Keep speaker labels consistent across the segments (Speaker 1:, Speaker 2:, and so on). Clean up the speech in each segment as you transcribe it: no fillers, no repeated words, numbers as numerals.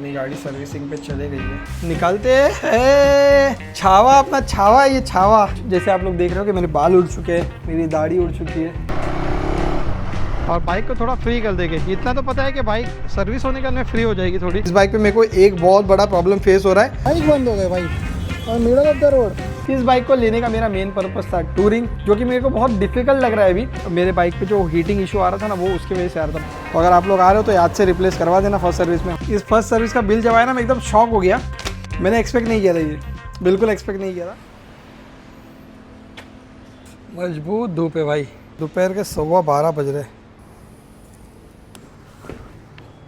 Speaker 1: अपनी गाड़ी सर्विसिंग पे चले गई है, निकालते हैं छावा, अपना छावा, ये छावा। जैसे आप लोग देख रहे हो कि मेरे बाल उड़ चुके हैं, मेरी दाढ़ी उड़ चुकी है और बाइक को थोड़ा फ्री कर देंगे। इतना तो पता है कि बाइक सर्विस होने के बाद में फ्री हो जाएगी थोड़ी। इस बाइक पे मेरे को एक बहुत बड़ा प्रॉब्लम फेस हो रहा है, बाइक बंद हो गए भाई और मिडल ऑफ द रोड। इस बाइक को लेने का मेरा मेन पर्पस था टूरिंग, जो कि मेरे को बहुत डिफिकल्ट लग रहा है अभी। मेरे बाइक पे जो हीटिंग इशू आ रहा था ना, वो उसकी वजह से आ रहा था। तो अगर आप लोग आ रहे हो तो याद से रिप्लेस करवा देना फर्स्ट सर्विस में। इस फर्स्ट सर्विस का बिल जब आया ना, मैं एकदम शॉक हो गया। मैंने एक्सपेक्ट नहीं किया था, ये बिल्कुल एक्सपेक्ट नहीं किया था। मजबूत धूप है भाई, दोपहर के 12:15 बज रहे।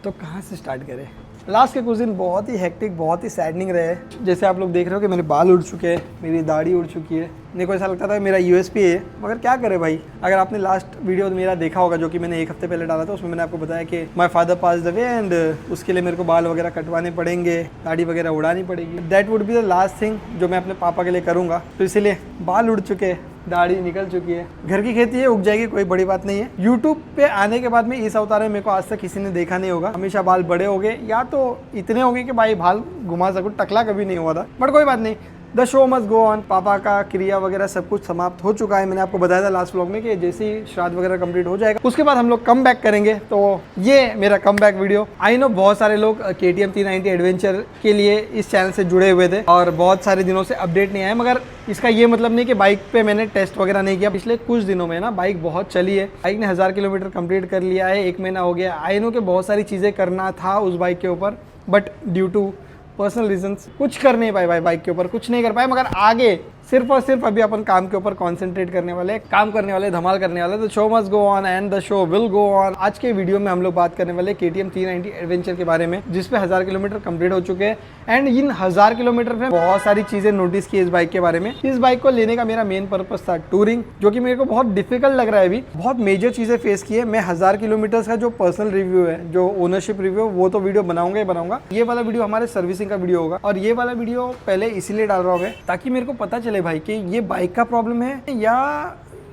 Speaker 1: तो कहाँ से स्टार्ट करें? लास्ट के कुछ दिन बहुत ही हेक्टिक, बहुत ही सैडनिंग रहे। जैसे आप लोग देख रहे हो कि मेरे बाल उड़ चुके हैं, मेरी दाढ़ी उड़ चुकी है। मेरे को ऐसा लगता था मेरा यूएसपी है, मगर क्या करे भाई। अगर आपने लास्ट वीडियो मेरा देखा होगा, जो कि मैंने एक हफ्ते पहले डाला था, उसमें मैंने आपको बताया कि my father passed away and उसके लिए मेरे को बाल वगैरह कटवाने पड़ेंगे, दाढ़ी वगैरह उड़ानी पड़ेगी। That would be the last thing जो मैं अपने पापा के लिए करूँगा। तो इसीलिए बाल उड़ चुके हैं, दाढ़ी निकल चुकी है। घर की खेती है, उग जाएगी, कोई बड़ी बात नहीं है। यूट्यूब पे आने के बाद में इस अवतार में मेरे को आज तक किसी ने देखा नहीं होगा। हमेशा बाल बड़े हो गए, या तो इतने हो गए कि भाई बाल घुमा सकूं, टकला कभी नहीं हुआ था। बट कोई बात नहीं, the show must go on. पापा का क्रिया वगैरह सब कुछ समाप्त हो चुका है। मैंने आपको बताया था लास्ट व्लॉग में कि जैसे ही श्राद्ध वगैरह कंप्लीट हो जाएगा, उसके बाद हम लोग कम बैक करेंगे। तो ये मेरा come back video. I know बहुत सारे लोग KTM 390 एडवेंचर के लिए इस चैनल से जुड़े हुए थे और बहुत सारे दिनों से अपडेट नहीं आया, मगर इसका ये मतलब नहीं कि बाइक पे मैंने टेस्ट वगैरह नहीं किया। पिछले कुछ दिनों में ना बाइक बहुत चली है। बाइक ने 1000 किलोमीटर कंप्लीट कर लिया है, 1 महीना हो गया। आई नो कि बहुत सारी चीज़ें करना था उस बाइक के ऊपर, but due to personal reasons कुछ कर नहीं पाए भाई। बाइक के ऊपर कुछ नहीं कर पाए, मगर आगे सिर्फ और सिर्फ अभी अपन काम के ऊपर कंसंट्रेट करने वाले, काम करने वाले, धमाल करने वाले। The show must go on and the show will go on. आज के वीडियो में हम लोग बात करने वाले KTM 390 एडवेंचर के बारे में, जिसपे 1000 किलोमीटर कंप्लीट हो चुके हैं। एंड इन 1000 किलोमीटर में बहुत सारी चीजें नोटिस की इस बाइक के बारे में। इस बाइक को लेने का मेरा मेन पर्पस था टूरिंग, जो कि मेरे को बहुत डिफिकल्ट लग रहा है अभी। बहुत मेजर चीजें फेस की है। मैं 1000 किलोमीटर का जो पर्सनल रिव्यू है, जो ओनरशिप रिव्यू, वो तो वीडियो बनाऊंगा ही बनाऊंगा। ये वाला वीडियो हमारे सर्विसिंग का वीडियो होगा, और ये वाला वीडियो पहले इसीलिए डाल रहा हूँ ताकि मेरे को पता चले भाई कि ये बाइक का प्रॉब्लम है या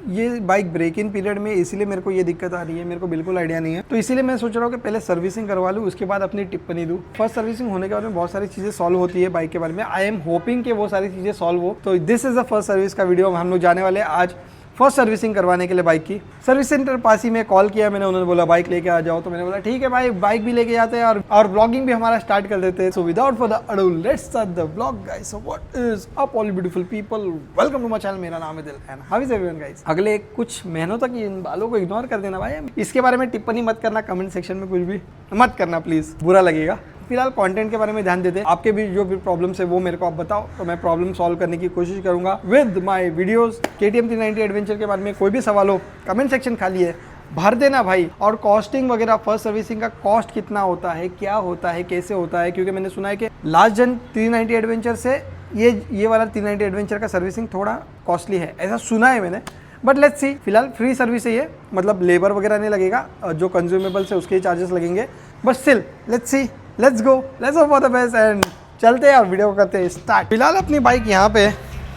Speaker 1: ये बाइक ब्रेक इन पीरियड में इसीलिए मेरे को ये दिक्कत आ रही है। मेरे को बिल्कुल आइडिया नहीं है। तो इसीलिए मैं सोच रहा हूँ कि पहले सर्विसिंग करवा लूँ, उसके बाद अपनी टिप्पणी दूँ। फर्स्ट सर्विसिंग होने के बाद में बहुत सारी चीज़ें सॉल्व होती है बाइक के बारे में। आई एम होपिंग कि वो सारी चीज़ें सॉल्व हो। तो this is the first service का वीडियो। हम लोग जाने वाले आज फर्स्ट सर्विसिंग करवाने के लिए बाइक की। सर्विस सेंटर पास ही में कॉल किया मैंने, उन्होंने बोला बाइक लेके आ जाओ। तो मैंने बोला ठीक है भाई, बाइक भी लेके जाते हैं और ब्लॉगिंग भी हमारा स्टार्ट कर देते हैं। So without further ado let's start the vlog guys. So what is up all beautiful people, welcome to my channel. मेरा नाम है Dil and how is everyone guys. अगले कुछ महीनों तक इन बालों को इग्नोर कर देना भाई। इसके बारे में टिप्पणी मत करना, कमेंट सेक्शन में कुछ भी मत करना प्लीज, बुरा लगेगा। फिलहाल कंटेंट के बारे में ध्यान देते हैं। आपके भी जो भी प्रॉब्लम्स है वो मेरे को आप बताओ, तो मैं प्रॉब्लम सॉल्व करने की कोशिश करूंगा with my videos. KTM 390 adventure के बारे में कोई भी सवाल हो, कमेंट सेक्शन खाली है, भर देना भाई। और कॉस्टिंग वगैरह, फर्स्ट सर्विसिंग का कॉस्ट कितना होता है, क्या होता है, कैसे होता है, क्योंकि मैंने सुना है कि लास्ट जन 390 एडवेंचर से ये वाला 390 एडवेंचर का सर्विसिंग थोड़ा कॉस्टली है, ऐसा सुना है मैंने। But let's see. फिलहाल फ्री सर्विस है ये, मतलब लेबर वगैरह नहीं लगेगा, जो कंज्यूमेबल्स है उसके चार्जेस लगेंगे। But still let's see, let's go, let's hope for the best and चलते हैं और वीडियो करते हैं स्टार्ट। फिलहाल अपनी बाइक यहाँ पे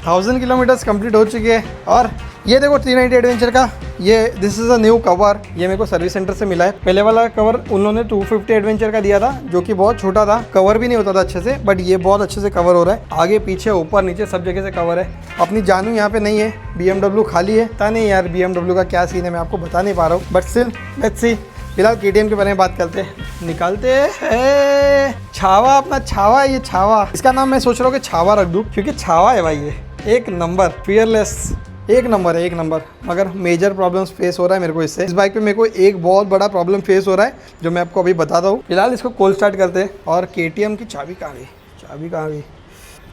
Speaker 1: 1000 किलोमीटर्स कंप्लीट हो चुकी है। और ये देखो 390 एडवेंचर का ये this is a new cover. ये मेरे को सर्विस सेंटर से मिला है। पहले वाला कवर उन्होंने 250 एडवेंचर का दिया था, जो कि बहुत छोटा था, कवर भी नहीं होता था अच्छे से। बट ये बहुत अच्छे से कवर हो रहा है, आगे पीछे ऊपर नीचे सब जगह से कवर है। अपनी जानू यहाँ पे नहीं है, BMW खाली है। पता नहीं यार BMW का क्या सीन है, मैं आपको बता नहीं पा रहा हूँ। But still let's see. फिलहाल KTM के बारे में बात करते हैं। निकालते हैं छावा, अपना छावा, ये छावा। इसका नाम मैं सोच रहा हूँ कि छावा रख दूँ, क्योंकि छावा है भाई। ये एक नंबर फियरलेस, एक नंबर है, एक नंबर। मगर मेजर प्रॉब्लम्स फेस हो रहा है मेरे को इससे। इस बाइक पे मेरे को एक बहुत बड़ा प्रॉब्लम फेस हो रहा है, जो मैं आपको अभी बताता हूँ। फिलहाल इसको कोल्ड स्टार्ट करते हैं। और KTM की चाबी कहाँ गई, चाबी कहाँ गई?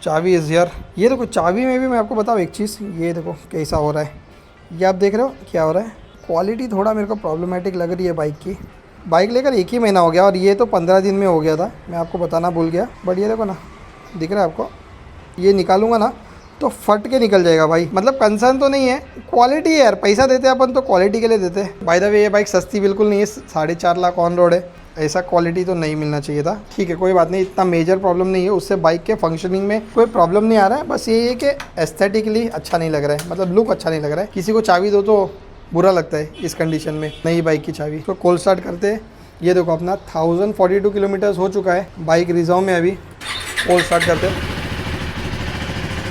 Speaker 1: चाबी इज़ हियर। ये देखो चाबी में भी मैं आपको बताऊँ एक चीज़, ये देखो कैसा हो रहा है। ये आप देख रहे हो क्या हो रहा है? क्वालिटी थोड़ा मेरे को प्रॉब्लमेटिक लग रही है बाइक की। बाइक लेकर 1 ही महीना हो गया और ये तो 15 दिन में हो गया था, मैं आपको बताना भूल गया। बट ये देखो ना, दिख रहा है आपको? ये निकालूंगा ना तो फट के निकल जाएगा भाई। मतलब कंसर्न तो नहीं है, क्वालिटी है यार। पैसा देते हैं अपन तो क्वालिटी के लिए देते हैं। बाय द वे ये बाइक सस्ती बिल्कुल नहीं है, 4.5 लाख ऑन रोड है। ऐसा क्वालिटी तो नहीं मिलना चाहिए था। ठीक है कोई बात नहीं, इतना मेजर प्रॉब्लम नहीं है, उससे बाइक के फंक्शनिंग में कोई प्रॉब्लम नहीं आ रहा है। बस ये है कि एस्थेटिकली अच्छा नहीं लग रहा है, मतलब लुक अच्छा नहीं लग रहा है। किसी को चाबी दो तो बुरा लगता है इस कंडीशन में, नई बाइक की चाबी। तो कोल्ड स्टार्ट करते हैं ये देखो अपना 1042 किलोमीटर्स हो चुका है, बाइक रिजर्व में अभी। कोल्ड स्टार्ट करते हैं,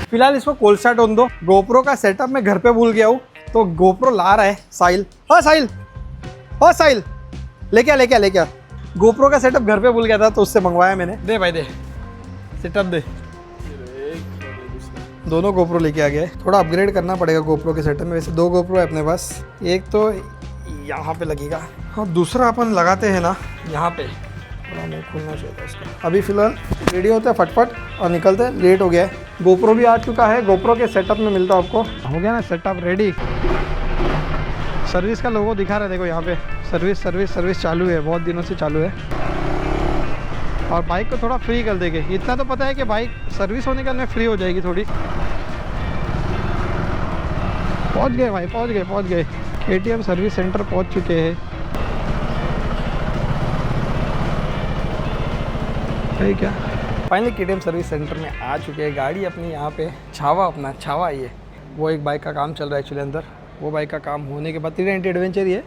Speaker 1: फिलहाल इसको कोल्ड स्टार्ट होने दो। गोप्रो का सेटअप मैं घर पे भूल गया हूँ, तो गोप्रो ला रहा है साहिल। हाँ साहिल, हाँ साहिल, लेके आ। गोप्रो का सेटअप घर पे भूल गया था तो उससे मंगवाया मैंने। दे भाई दे, सेटअप दे। दोनों गोप्रो लेके आ गया है। थोड़ा अपग्रेड करना पड़ेगा गोप्रो के सेटअप में। वैसे 2 गोप्रो है अपने पास, एक तो यहाँ पे लगेगा और दूसरा अपन लगाते हैं ना यहाँ पे। थोड़ा मुँह खुलना चाहिए इसका। अभी फिलहाल रेडी होता है फटफट और निकलते हैं, लेट हो गया है। गोप्रो भी आ चुका है, गोप्रो के सेटअप में मिलता है आपको। हो गया ना सेटअप रेडी। सर्विस का लोगो दिखा रहा है, देखो यहाँ पे सर्विस चालू है, बहुत दिनों से चालू है। और बाइक को थोड़ा फ्री कर देंगे, इतना तो पता है कि बाइक सर्विस होने के बाद में फ्री हो जाएगी थोड़ी। पहुँच गए भाई, पहुँच गए। KTM सर्विस सेंटर पहुँच चुके हैं। सही क्या, फाइनली KTM सर्विस सेंटर में आ चुके हैं। गाड़ी अपनी यहाँ पे छावा ये वो एक बाइक का काम चल रहा है एक्चुअली अंदर। वो बाइक का काम होने के बाद 390 एडवेंचर ही है,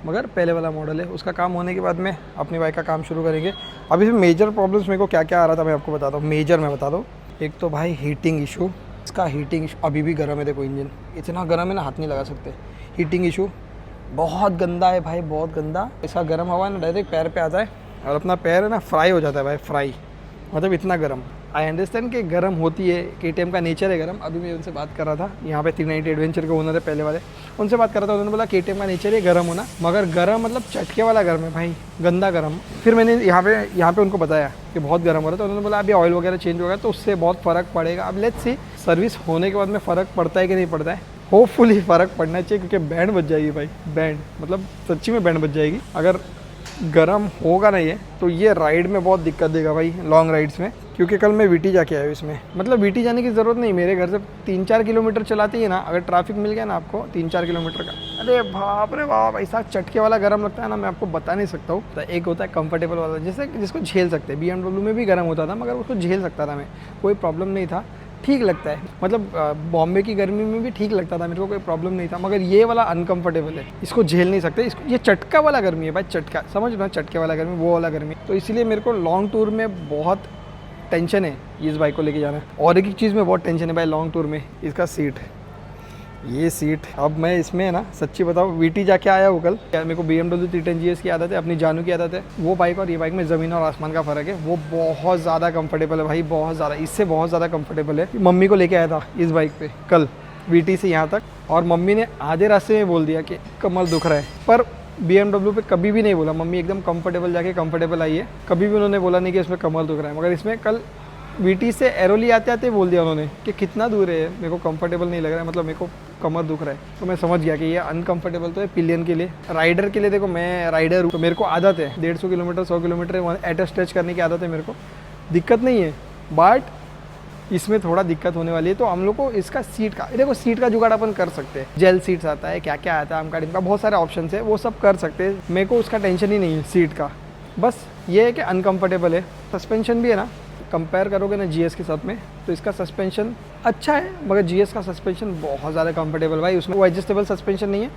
Speaker 1: मगर पहले वाला मॉडल है। उसका काम होने के बाद में अपनी बाइक का काम शुरू करेंगे। अभी इसमें मेजर प्रॉब्लम्स मेरे को क्या क्या आ रहा था मैं आपको बताता हूँ। मेजर मैं बता दूँ, एक तो भाई हीटिंग इशू। इसका हीटिंग इशू अभी भी गर्म है, देखो इंजन इतना गर्म है ना, हाथ नहीं लगा सकते। हीटिंग इशू बहुत गंदा है भाई, बहुत गंदा। इसका गर्म हवा ना डायरेक्ट पैर पे आता है और अपना पैर है ना फ्राई हो जाता है भाई, फ्राई मतलब इतना गर्म। आई अंडरस्टैंड कि गर्म होती है, KTM का नेचर है गर्म। अभी मैं उनसे बात कर रहा था, यहाँ पे 390 एडवेंचर के ओनर है पहले वाले, उनसे बात कर रहा था। उन्होंने बोला KTM का नेचर है गर्म होना, मगर गर्म मतलब चटके वाला गर्म है भाई, गंदा गर्म। फिर मैंने यहाँ पे उनको बताया कि बहुत गर्म हो रहा है, तो उन्होंने बोला अभी ऑयल वगैरह चेंज होगा तो उससे बहुत फ़र्क पड़ेगा। अब लेट्स सी सर्विस होने के बाद में फ़र्क पड़ता है कि नहीं पड़ता है। होपफुली फ़र्क पड़ना चाहिए, क्योंकि बैंड बच जाएगी भाई, बैंड मतलब सच्ची में बैंड बच जाएगी अगर गर्म होगा ना ये। तो ये राइड में बहुत दिक्कत देगा भाई, लॉन्ग राइड्स में। क्योंकि कल मैं VT जाके आया हूँ इसमें, मतलब VT जाने की ज़रूरत नहीं, मेरे घर से 3-4 किलोमीटर चलाती है ना, अगर ट्रैफिक मिल गया ना आपको 3-4 किलोमीटर का, अरे बाप रे बाप, ऐसा चटके वाला गर्म लगता है ना, मैं आपको बता नहीं सकता हूँ। तो एक होता है कंफर्टेबल वाला, जैसे जिसको झेल सकते हैं। BMW में भी गर्म होता था, मगर उसको झेल सकता था मैं, कोई प्रॉब्लम नहीं था, ठीक लगता है। मतलब बॉम्बे की गर्मी में भी ठीक लगता था मेरे को, कोई प्रॉब्लम नहीं था। मगर ये वाला अनकंफर्टेबल है, इसको झेल नहीं सकते। इसको ये चटका वाला गर्मी है भाई, चटका समझ लो, चटके वाला गर्मी, वो वाला गर्मी। तो इसीलिए मेरे को लॉन्ग टूर में बहुत टेंशन है इस बाइक को लेके जाना। और एक चीज़ में बहुत टेंशन है भाई लॉन्ग टूर में, इसका सीट। ये सीट अब मैं इसमें है ना सच्ची बताऊँ, VT जाके आया हूँ कल। यार मेरे को BMW 310 GS की आदत है, अपनी जानू की आदत है। वो बाइक और ये बाइक में ज़मीन और आसमान का फ़र्क है। वो बहुत ज़्यादा कंफर्टेबल है भाई, बहुत ज़्यादा, इससे बहुत ज़्यादा कंफर्टेबल है। मम्मी को लेके आया था इस बाइक पे कल VT से यहाँ तक, और मम्मी ने आधे रास्ते में बोल दिया कि कमर दुख रहा है, पर BMW पे कभी भी नहीं बोला। मम्मी एकदम कंफर्टेबल जाके कंफर्टेबल आई है, कभी भी उन्होंने बोला नहीं कि इसमें कमर दुख रहा है। मगर इसमें कल VT से एरोली आते आते बोल दिया उन्होंने कि कितना दूर है, मेरे को कंफर्टेबल नहीं लग रहा है, मतलब मेरे को कमर दुख रहा है। तो मैं समझ गया कि ये अनकंफर्टेबल तो है पिलियन के लिए। राइडर के लिए देखो, मैं राइडर हूँ तो मेरे को आदत है 150 किलोमीटर 100 किलोमीटर एट स्ट्रेच करने की आदत है मेरे को, दिक्कत नहीं है। बट इसमें थोड़ा दिक्कत होने वाली है। तो हम लोग को इसका सीट का, देखो सीट का जुगाड़ अपन कर सकते हैं। जेल सीट्स आता है, क्या क्या आता है, आमका डिमका, बहुत सारे ऑप्शन है, वो सब कर सकते हैं। मेरे को उसका टेंशन ही नहीं है सीट का, बस ये है कि अनकंफर्टेबल है। सस्पेंशन भी है ना, कंपेयर करोगे ना GS के साथ में, तो इसका सस्पेंशन अच्छा है, मगर GS का सस्पेंशन बहुत ज़्यादा कंफर्टेबल भाई। उसमें वो एडजस्टेबल सस्पेंशन नहीं है,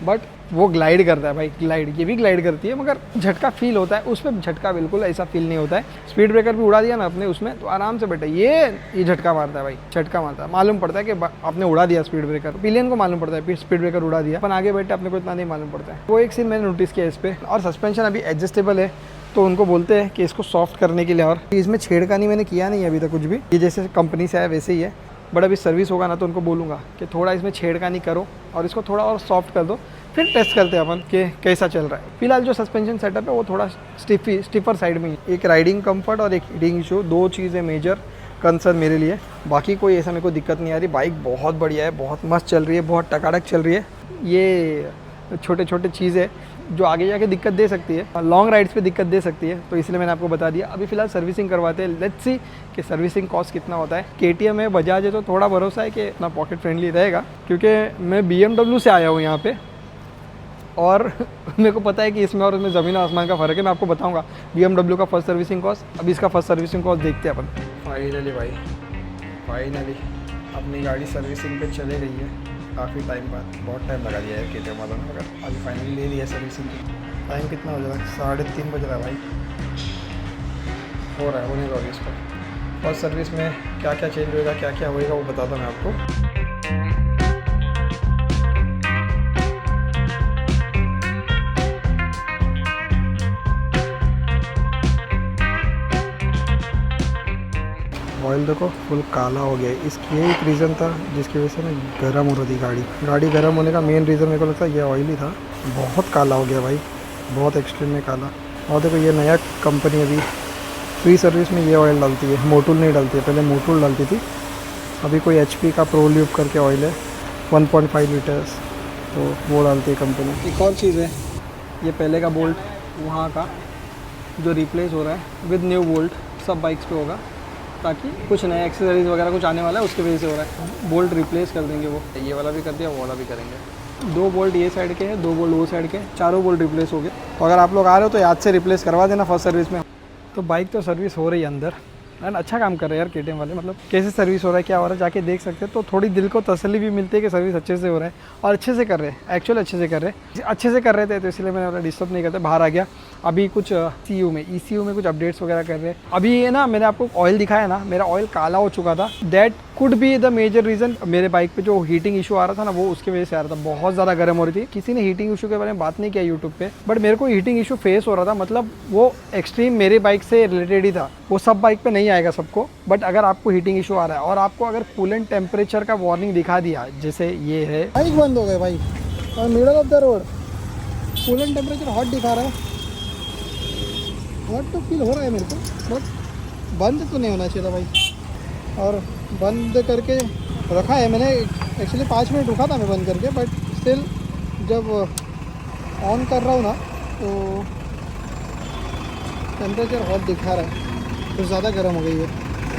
Speaker 1: बट वो ग्लाइड करता है भाई, ग्लाइड, ये भी ग्लाइड करती है, मगर झटका फील होता है उसमें। झटका बिल्कुल ऐसा फील नहीं होता है। स्पीड ब्रेकर भी उड़ा दिया ना अपने उसमें, तो आराम से बैठा। ये झटका मारता है भाई, झटका मारता है, मालूम पड़ता है कि आपने उड़ा दिया स्पीड ब्रेकर। पिलियन को मालूम पड़ता है स्पीड ब्रेकर उड़ा दिया, अपन आगे बैठे अपने को इतना नहीं मालूम पड़ता है। वो एक सीन मैंने नोटिस किया इस पर। और सस्पेंशन अभी एडजस्टेबल है, तो उनको बोलते हैं कि इसको सॉफ्ट करने के लिए। और इसमें छेड़खानी मैंने किया नहीं अभी तक कुछ भी, ये जैसे कंपनी से आया वैसे ही है। बट अभी सर्विस होगा ना तो उनको बोलूँगा कि थोड़ा इसमें छेड़खानी करो और इसको थोड़ा और सॉफ्ट कर दो, फिर टेस्ट करते हैं अपन कि कैसा चल रहा है। फिलहाल जो सस्पेंशन सेटअप है वो थोड़ा स्टिफर साइड में ही। एक राइडिंग कंफर्ट और एक हीटिंग इशू, 2 चीज़ें मेजर कंसर्न मेरे लिए। बाकी कोई ऐसा मेरे को दिक्कत नहीं आ रही। बाइक बहुत बढ़िया है, बहुत मस्त चल रही है, बहुत टकाटक चल रही है। ये छोटे छोटे चीज़ें जो आगे जाके दिक्कत दे सकती है, लॉन्ग राइड्स पे दिक्कत दे सकती है, तो इसलिए मैंने आपको बता दिया। अभी फिलहाल सर्विसिंग करवाते हैं, लेट्स सी कि सर्विसिंग कॉस्ट कितना होता है। KTM है, बजाज है, तो थोड़ा भरोसा है कि इतना पॉकेट फ्रेंडली रहेगा, क्योंकि मैं BMW से आया हूँ यहाँ पे और मेरे को पता है कि इसमें और उसमें ज़मीन और आसमान का फ़र्क है। मैं आपको बताऊँगा BMW का फर्स्ट सर्विसिंग कॉस्ट। अभी इसका फर्स्ट सर्विसिंग कॉस्ट देखते हैं अपन। फाइनली भाई, फाइनली अपनी गाड़ी सर्विसिंग पे चले गई है। काफ़ी टाइम बाद, बहुत टाइम लगा दिया है KTM वालों ने, मगर अभी फाइनली ले लिया सर्विसिंग की। टाइम कितना हो जाएगा? 3:30 बज रहा है भाई, हो रहा है, होने का इस पर। फर्स्ट सर्विस में क्या क्या चेंज होएगा, क्या क्या होएगा वो बताता मैं आपको। ऑयल देखो फुल काला हो गया है। इसकी यही एक रीज़न था जिसकी वजह से ना गर्म हो रही थी गाड़ी गर्म होने का मेन रीज़न मेरे को लगता है ये ऑयल ही था। बहुत काला हो गया भाई, बहुत एक्सट्रीम में काला। और देखो ये नया कंपनी अभी फ्री सर्विस में ये ऑयल डालती है, मोटूल नहीं डालती है। पहले मोटूल डालती थी, अभी कोई HP का प्रो ल्यूब करके ऑयल है 1.5 लीटर्स, तो वो डालती है कंपनी। एक और चीज़ है, ये पहले का बोल्ट वहाँ का जो रिप्लेस हो रहा है विद न्यू बोल्ट सब बाइक्स पे होगा, ताकि कुछ नया एक्सेसरीज वगैरह कुछ आने वाला है उसकी वजह से हो रहा है। बोल्ट रिप्लेस कर देंगे वो, ये वाला भी कर दिया, वो वाला भी करेंगे। 2 बोल्ट ये साइड के हैं, 2 बोल्ट वो साइड के, चारों बोल्ट रिप्लेस हो गए। तो अगर आप लोग आ रहे हो तो याद से रिप्लेस करवा देना फर्स्ट सर्विस में। तो बाइक तो सर्विस हो रही है अंदर, एंड अच्छा काम कर रहे हैं यार KTM वाले। मतलब कैसे सर्विस हो रहा है, क्या हो रहा है, जाके देख सकते हैं। तो थोड़ी दिल को तसल्ली भी मिलती है कि सर्विस अच्छे से हो रहा है और अच्छे से कर रहे हैं। एक्चुअली अच्छे से कर रहे थे, तो इसलिए मैंने डिस्टर्ब नहीं करते, बाहर आ गया। अभी कुछ ECU में कुछ अपडेट्स वगैरह कर रहे हैं। अभी ये ना मैंने आपको ऑयल दिखाया ना, मेरा ऑयल काला हो चुका था। That could be the major reason. मेरे बाइक पे जो हीटिंग इशू आ रहा था ना, वो उसकी वजह से आ रहा था। बहुत ज़्यादा गर्म हो रही थी। किसी ने हीटिंग इशू के बारे में बात नहीं किया यूट्यूब पे, बट मेरे को हीटिंग इशू फेस हो रहा था। मतलब वो एक्सट्रीम मेरे बाइक से रिलेटेड ही था। वो सब बाइक पे नहीं आएगा सबको, बट अगर आपको हीटिंग इशू आ रहा है और आपको अगर कूलेंट टेम्परेचर का वार्निंग दिखा दिया, जैसे ये है, बाइक बंद हो गए भाई और middle of the road coolant temperature hot दिखा रहा है। हॉट तो फील हो रहा है मेरे को, बट बंद तो नहीं होना चाहिए था भाई। और बंद करके रखा है मैंने, एक्चुअली 5 मिनट रुका था मैं बंद करके, बट स्टिल जब ऑन कर रहा हूँ ना तो टेम्परेचर हॉट दिखा रहा है, तो ज़्यादा गर्म हो गई है।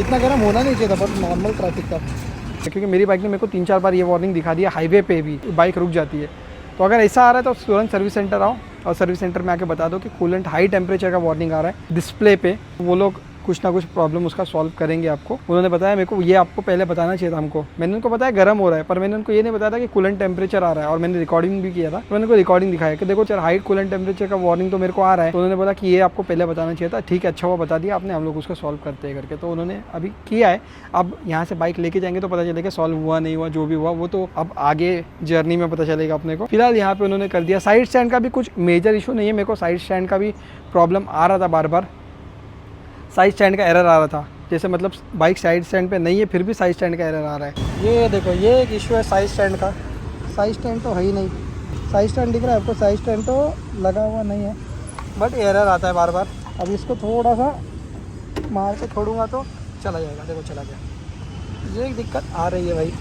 Speaker 1: इतना गर्म होना नहीं चाहिए था, बट नॉर्मल ट्रैफिक का, क्योंकि मेरी बाइक ने मेरे को 3-4 बार ये वार्निंग दिखा दिया। हाईवे पे भी बाइक रुक जाती है। तो अगर ऐसा आ रहा है तो तुरंत सर्विस सेंटर आओ और सर्विस सेंटर में आके बता दो कि कूलेंट हाई टेम्परेचर का वार्निंग आ रहा है डिस्प्ले पे। वो लोग कुछ ना कुछ प्रॉब्लम उसका सॉल्व करेंगे आपको। उन्होंने बताया मेरे को, ये आपको पहले बताना चाहिए था हमको। मैंने उनको बताया गर्म हो रहा है, पर मैंने उनको ये नहीं बताया था कि कूलेंट टेम्परेचर आ रहा है। और मैंने रिकॉर्डिंग भी किया था, मैंने उनको रिकॉर्डिंग दिखाया कि देखो हाई कूलेंट टेम्परेचर का वार्निंग तो मेरे को आ रहा है। तो उन्होंने बोला कि ये आपको पहले बताना चाहिए था। ठीक है, अच्छा हुआ बता दिया आपने, हम लोग उसको सॉल्व करते हैं करके। तो उन्होंने अभी किया है। अब यहाँ से बाइक लेके जाएंगे तो पता चलेगा सॉल्व हुआ नहीं हुआ, जो भी हुआ वो तो अब आगे जर्नी में पता चलेगा अपने को। फिलहाल यहाँ पे उन्होंने कर दिया। साइड स्टैंड का भी कुछ मेजर इशू नहीं है। मेरे को साइड स्टैंड का भी प्रॉब्लम आ रहा था, बार बार साइड स्टैंड का एरर आ रहा था। जैसे मतलब बाइक साइड स्टैंड पे नहीं है, फिर भी साइड स्टैंड का एरर आ रहा है। ये देखो, ये एक इशू है साइड स्टैंड का। साइड स्टैंड तो है ही नहीं, साइड स्टैंड दिख रहा है आपको, साइड स्टैंड तो लगा हुआ नहीं है, बट एरर आता है बार बार। अब इसको थोड़ा सा मार के छोड़ूंगा तो चला जाएगा। देखो चला गया। ये एक दिक्कत आ रही है भाई,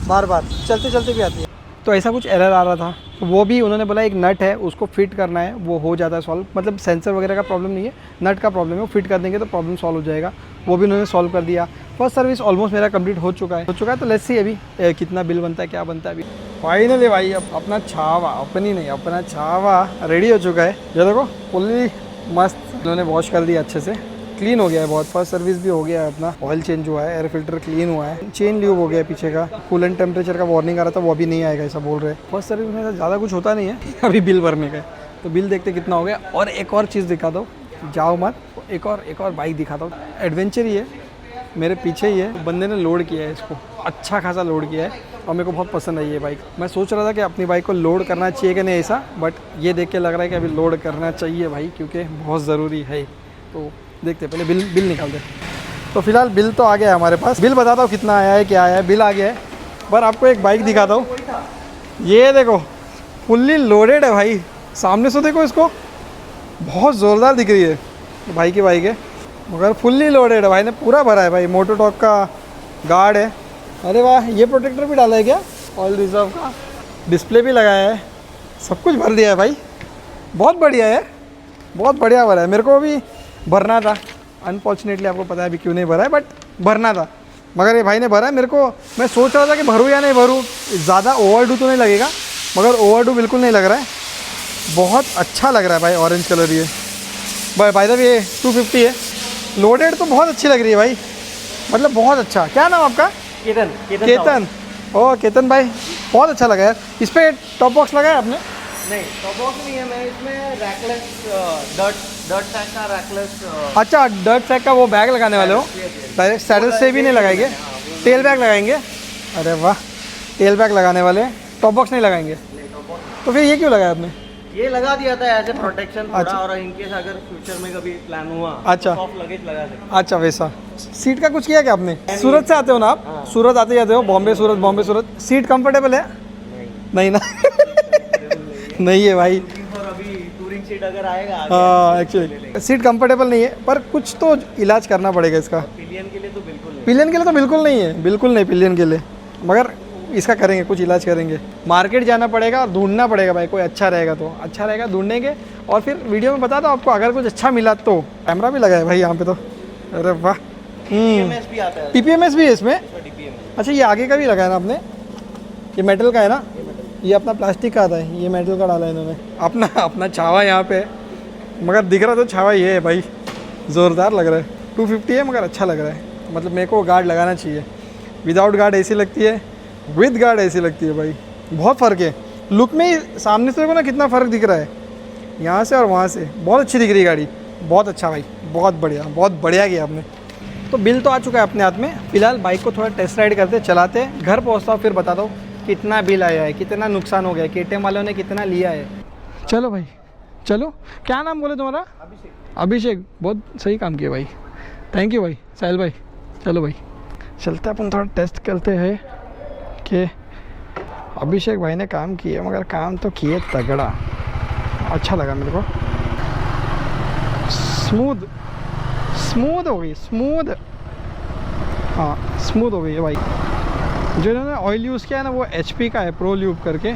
Speaker 1: बार बार चलते चलते भी आती है। तो ऐसा कुछ एरर आ रहा था, तो वो भी उन्होंने बोला एक नट है उसको फिट करना है, वो हो जाता है सॉल्व। मतलब सेंसर वगैरह का प्रॉब्लम नहीं है, नट का प्रॉब्लम है। वो फिट कर देंगे तो प्रॉब्लम सॉल्व हो जाएगा। वो भी उन्होंने सॉल्व कर दिया। फर्स्ट सर्विस ऑलमोस्ट मेरा कंप्लीट हो चुका है। तो लेट्स सी अभी कितना बिल बनता है, क्या बनता है अभी। फाइनली भाई अब अपना छावा, अपनी नहीं अपना छावा रेडी हो चुका है। ये देखो फुल्ली मस्त उन्होंने वॉश कर दिया, अच्छे से क्लीन हो गया है बहुत। फर्स्ट सर्विस भी हो गया है अपना, ऑयल चेंज हुआ है, एयर फिल्टर क्लीन हुआ है, चेन ल्यूब हो गया है पीछे का। कूलेंट टेम्परेचर का वार्निंग आ रहा था, वो अभी नहीं आएगा ऐसा बोल रहे हैं। फर्स्ट सर्विस में ज़्यादा कुछ होता नहीं है अभी बिल भरने का। तो बिल देखते कितना हो गया। और एक और चीज़ दिखा दो, जाओ मत, एक और बाइक दिखाता हूँ। एडवेंचर ही है, मेरे पीछे ही है। बंदे ने लोड किया है इसको, अच्छा खासा लोड किया है और मेरे को बहुत पसंद आई ये बाइक। मैं सोच रहा था कि अपनी बाइक को लोड करना चाहिए कि नहीं ऐसा, बट ये देख के लग रहा है कि अभी लोड करना चाहिए भाई, क्योंकि बहुत ज़रूरी है। तो देखते पहले बिल निकाल दे। तो फिलहाल बिल तो आ गया है हमारे पास। बिल बताता हूँ कितना आया है, क्या आया है। बिल आ गया है, पर आपको एक बाइक दिखाता हूँ। ये देखो फुल्ली लोडेड है भाई, सामने से देखो इसको, बहुत ज़ोरदार दिख रही है भाई की बाइक है, मगर फुल्ली लोडेड है भाई ने, पूरा भरा है भाई। मोटोटॉक का गार्ड है, अरे वाह। ये प्रोटेक्टर भी डाला है क्या, ऑयल रिजर्व का, डिस्प्ले भी लगाया है, सब कुछ भर दिया है भाई। बहुत बढ़िया है, बहुत बढ़िया भरा है। मेरे को भी भरना था, अनफॉर्चुनेटली आपको पता है अभी क्यों नहीं भरा है, बट भरना था, मगर ये भाई ने भरा है। मेरे को, मैं सोच रहा था कि भरूँ या नहीं भरूँ, ज़्यादा ओवरडू तो नहीं लगेगा, मगर ओवरडू बिल्कुल नहीं लग रहा है। बहुत अच्छा लग रहा है भाई, ऑरेंज कलर ये भाई साहब। ये 250 है, लोडेड तो बहुत अच्छी लग रही है भाई, मतलब बहुत अच्छा। क्या नाम आपका?
Speaker 2: केतन।
Speaker 1: केतन। ओ केतन भाई, बहुत अच्छा लगा यार। इस पर टॉप बॉक्स लगाया आपने?
Speaker 2: नहीं, टॉप बॉक्स नहीं है, मैं इसमें रैकलेस डर्ट सैक का रैकलेस।
Speaker 1: अच्छा, डर्ट सैक का वो बैग लगाने वाले हो? डायरेक्ट सैडल से भी नहीं लगाएंगे, टेल बैग लगाएंगे? अरे वाह, टेल बैग लगाने वाले, टॉप बॉक्स नहीं लगाएंगे? तो फिर ये क्यों लगाया आपने?
Speaker 2: ये लगा दिया था एज ए प्रोटेक्शन थोड़ा।
Speaker 1: अच्छा।
Speaker 2: और इनकेस अगर फ्यूचर में कभी प्लान हुआ
Speaker 1: अच्छा।
Speaker 2: तो सॉफ्ट लगेज लगा सकते।
Speaker 1: अच्छा वैसा। सीट का कुछ किया क्या आपने? सूरत से आते हो ना आप?
Speaker 2: हाँ।
Speaker 1: सूरत आते जाते हो, बॉम्बे सूरत, बॉम्बे सूरत। सीट कंफर्टेबल है? नहीं ना? नहीं है भाई।
Speaker 2: और अभी टूरिंग सीट अगर आएगा
Speaker 1: हाँ एक्चुअली सीट कंफर्टेबल नहीं है, पर कुछ तो इलाज करना पड़ेगा इसका।
Speaker 2: पिलियन के लिए तो बिल्कुल नहीं।
Speaker 1: पिलियन के लिए तो बिल्कुल नहीं है, बिल्कुल नहीं पिलियन के लिए, मगर इसका करेंगे, कुछ इलाज करेंगे। मार्केट जाना पड़ेगा और ढूंढना पड़ेगा भाई, कोई अच्छा रहेगा तो अच्छा रहेगा, ढूंढेंगे और फिर वीडियो में बता दो आपको अगर कुछ अच्छा मिला तो। कैमरा भी लगा है भाई यहाँ पे तो, अरे वाह।
Speaker 2: PPMS भी आता है।
Speaker 1: PPMS भी है इसमें?
Speaker 2: DPMS।
Speaker 1: अच्छा, ये आगे का भी लगा है ना आपने? ये मेटल का है ना? ये अपना प्लास्टिक का आता है, ये मेटल का डाला है इन्होंने। अपना अपना छावा यहाँ पे, मगर दिख रहा तो छावा ये है भाई, ज़ोरदार लग रहा है। 250 है मगर अच्छा लग रहा है, मतलब मेरे को गार्ड लगाना चाहिए। विदाउट गार्ड ऐसी लगती है, विद गार्ड ऐसी लगती है भाई, बहुत फ़र्क है लुक में ही। सामने से देखो ना कितना फ़र्क दिख रहा है, यहाँ से और वहाँ से। बहुत अच्छी दिख रही है गाड़ी, बहुत अच्छा भाई, बहुत बढ़िया किया आपने। तो बिल तो आ चुका है अपने हाथ में। फिलहाल बाइक को थोड़ा टेस्ट राइड करते चलाते, घर पहुँचता हूँ फिर बता दो कितना बिल आया है, कितना नुकसान हो गया, KTM वालों ने कितना लिया है। चलो भाई चलो। क्या नाम बोले तुम्हारा? अभिषेक। बहुत सही काम किया भाई, थैंक यू भाई साहिल भाई। चलो भाई चलते अपन थोड़ा टेस्ट करते हैं कि अभिषेक भाई ने काम किया, मगर काम तो किए तगड़ा, अच्छा लगा मेरे को। स्मूथ हो गई, स्मूथ। हाँ स्मूथ हो गई है भाई। जो इन्होंने ऑयल यूज़ किया है ना वो HP का है, प्रो ल्यूब करके।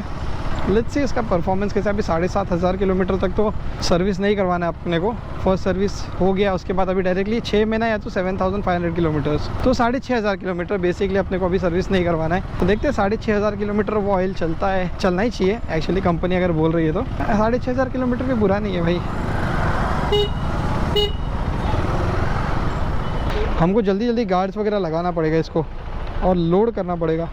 Speaker 1: लेट्स सी इसका परफॉर्मेंस कैसा। अभी 7,500 किलोमीटर तक तो सर्विस नहीं करवाना है अपने को। फर्स्ट सर्विस हो गया, उसके बाद अभी डायरेक्टली 6 महीना या तो 7,500 किलोमीटर्स, तो 6,500 किलोमीटर बेसिकली अपने को अभी सर्विस नहीं करवाना है। तो देखते हैं 6,500 किलोमीटर वो ऑयल चलता है, चलना ही चाहिए एक्चुअली, कंपनी अगर बोल रही है तो। 6,500 किलोमीटर भी बुरा नहीं है भाई। हमको जल्दी गार्ड्स वगैरह लगाना पड़ेगा इसको और लोड करना पड़ेगा।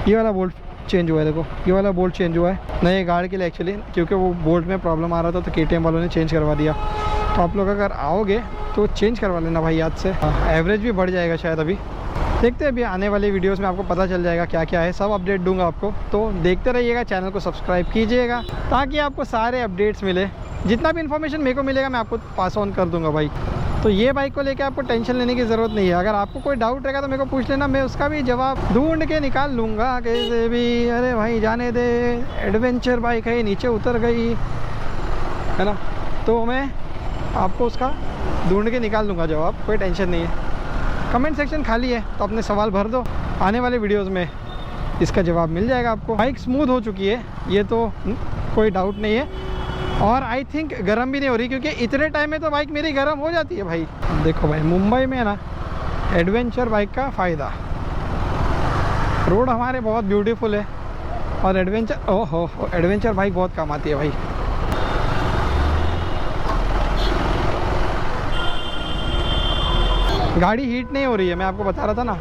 Speaker 1: ये वाला बोल्ट चेंज हुआ है, देखो ये वाला बोल्ट चेंज हुआ है नए गार्ड के लिए एक्चुअली, क्योंकि वो बोल्ट में प्रॉब्लम आ रहा था तो KTM वालों ने चेंज करवा दिया। तो आप लोग अगर आओगे तो चेंज करवा लेना भाई याद से। एवरेज भी बढ़ जाएगा शायद अभी, देखते हैं अभी आने वाली वीडियोस में आपको पता चल जाएगा क्या क्या है, सब अपडेट दूंगा आपको। तो देखते रहिएगा, चैनल को सब्सक्राइब कीजिएगा ताकि आपको सारे अपडेट्स मिले। जितना भी इन्फॉर्मेशन मेरे को मिलेगा मैं आपको पास ऑन कर दूंगा भाई। तो ये बाइक को लेकर आपको टेंशन लेने की ज़रूरत नहीं है। अगर आपको कोई डाउट रहेगा तो मेरे को पूछ लेना, मैं उसका भी जवाब ढूंढ के निकाल लूँगा कैसे भी। अरे भाई जाने दे, एडवेंचर बाइक है, नीचे उतर गई है ना, तो मैं आपको उसका ढूंढ के निकाल दूँगा जवाब, कोई टेंशन नहीं है। कमेंट सेक्शन खाली है तो अपने सवाल भर दो, आने वाले वीडियोस में इसका जवाब मिल जाएगा आपको। बाइक स्मूथ हो चुकी है, ये तो कोई डाउट नहीं है। और आई थिंक गर्म भी नहीं हो रही, क्योंकि इतने टाइम में तो बाइक मेरी गर्म हो जाती है भाई। देखो भाई मुंबई में ना एडवेंचर बाइक का फ़ायदा, रोड हमारे बहुत ब्यूटीफुल है और एडवेंचर बाइक बहुत काम आती है भाई। गाड़ी हीट नहीं हो रही है, मैं आपको बता रहा था ना,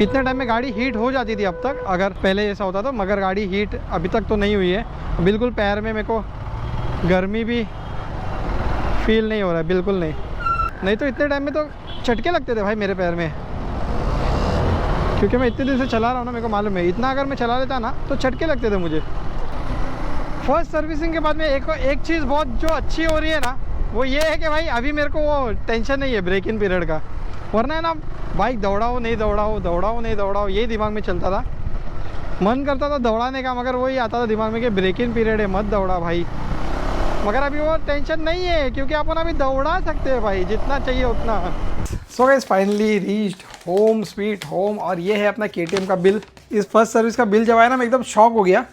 Speaker 1: इतने टाइम में गाड़ी हीट हो जाती थी अब तक, अगर पहले ऐसा होता तो, मगर गाड़ी हीट अभी तक तो नहीं हुई है बिल्कुल। पैर में मेरे को गर्मी भी फील नहीं हो रहा है, बिल्कुल नहीं तो इतने टाइम में तो झटके लगते थे भाई मेरे पैर में, क्योंकि मैं इतने दिन से चला रहा हूँ ना, मेरे को मालूम है। इतना अगर मैं चला लेता ना तो झटके लगते थे मुझे। फर्स्ट सर्विसिंग के बाद में एक चीज़ बहुत जो अच्छी हो रही है ना, वो ये है कि भाई अभी मेरे को वो टेंशन नहीं है ब्रेक इन पीरियड का। वरना है ना बाइक दौड़ाओ नहीं दौड़ाओ यही दिमाग में चलता था। मन करता था दौड़ाने का, मगर वही आता था दिमाग में कि ब्रेक इन पीरियड है, मत दौड़ा भाई। मगर अभी वो टेंशन नहीं है, क्योंकि अपन अभी दौड़ा सकते हैं भाई, जितना चाहिए उतना। So guys finally reached home sweet home, और ये है अपना KTM का बिल। इस फर्स्ट सर्विस का बिल जब आया ना मैं एकदम शॉक हो गया,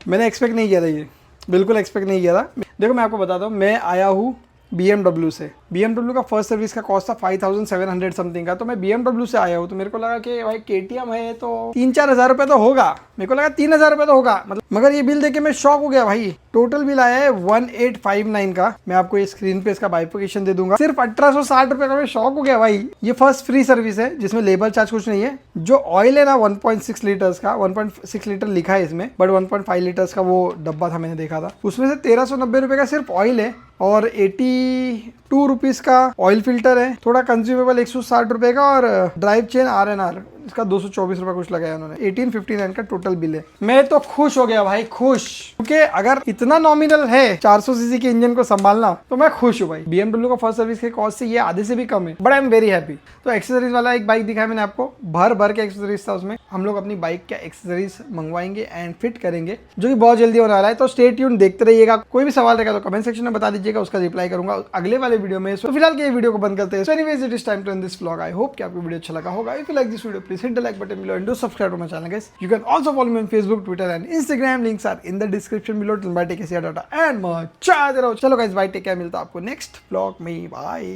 Speaker 1: मैंने एक्सपेक्ट नहीं किया था, ये बिल्कुल एक्सपेक्ट नहीं किया था। देखो मैं आपको बताता हूँ, मैं आया हूँ BMW से। BMW का फर्स्ट सर्विस का कॉस्ट था 5,700 समथिंग का, तो मैं BMW से आया हूँ। तो मेरे को लगा कि भाई KTM है तो 3-4 हज़ार रुपये तो होगा, मेरे को लगा 3,000 रुपये तो होगा। मतलब मगर ये बिल देख के मैं शॉक हो गया भाई। टोटल बिल आया है 1859 का। मैं आपको ये स्क्रीन पे इसका बाइफिकेशन दे दूंगा, सिर्फ 1860 रुपए का। मैं शॉक हो गया भाई। ये फर्स्ट फ्री सर्विस है जिसमें लेबर चार्ज कुछ नहीं है। जो ऑयल है ना 1.6 लीटर्स का, 1.6 लीटर लिखा है इसमें, बट 1.5 लीटर्स का वो डब्बा था, मैंने देखा था। उसमें से 1390 रुपए का सिर्फ ऑयल है और 82 रुपीज का ऑयल फिल्टर है। थोड़ा कंज्यूमेबल 160 रुपए का, और ड्राइव चेन RNR इसका 224 रुपए कुछ लगाया उन्होंने। 1859 का टोटल बिल है। मैं तो खुश हो गया भाई, खुश, क्योंकि अगर इतना नॉमिनल है 400 सीसी के इंजन को संभालना तो मैं खुश हूँ भाई। BMW का फर्स्ट सर्विस के कॉस्ट से ये आधे से भी कम है, but I am very happy. तो एक्सेसरीज वाला एक बाइक दिखाया मैंने आपको, भर भर के एक्सेसरीज था उसमें। हम लोग अपनी बाइक के एक्सेसरीज मंगवाएंगे एंड फिट करेंगे, जो कि बहुत जल्दी होने वाला है। तो स्टे ट्यून, देखते रहिएगा। कोई भी सवाल रहेगा तो कमेंट सेक्शन में बता दीजिएगा, उसका रिप्लाई करूंगा अगले वाले वीडियो में। तो फिलहाल के वीडियो को बंद करते हैं। So anyways, it is time to end this vlog. I hope कि आपको वीडियो अच्छा लगा होगा। If you like this video, please hit the like button below and do subscribe to my channel, guys. You can also follow me on Facebook, Twitter and Instagram. Links are in the description below. Till bye, take care, see you, and much. चलो guys, bye, take care. मिलता आपको next vlog में। Bye.